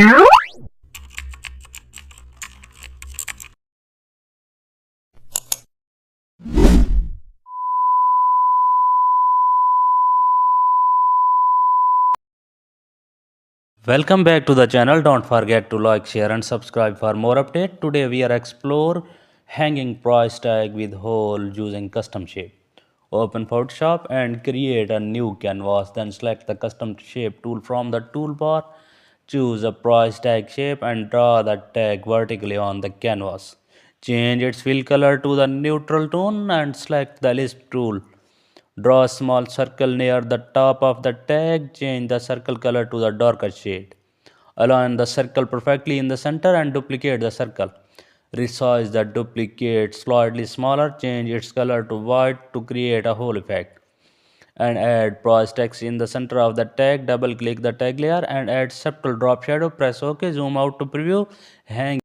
Welcome back to the channel. Don't forget to like, share and subscribe for more update. Today we are explore hanging price tag with hole using custom shape. Open Photoshop and create a new canvas. Then select the custom shape tool from the toolbar. Choose a price tag shape and draw the tag vertically on the canvas. Change its fill color to the neutral tone and select the lisp tool. Draw a small circle near the top of the tag. Change the circle color to the darker shade. Align the circle perfectly in the center and duplicate the circle. Resize the duplicate slightly smaller. Change its color to white to create a hole effect. And add price text in the center of the tag. Double click the tag layer and add subtle drop shadow. Press OK. Zoom out to preview. Hang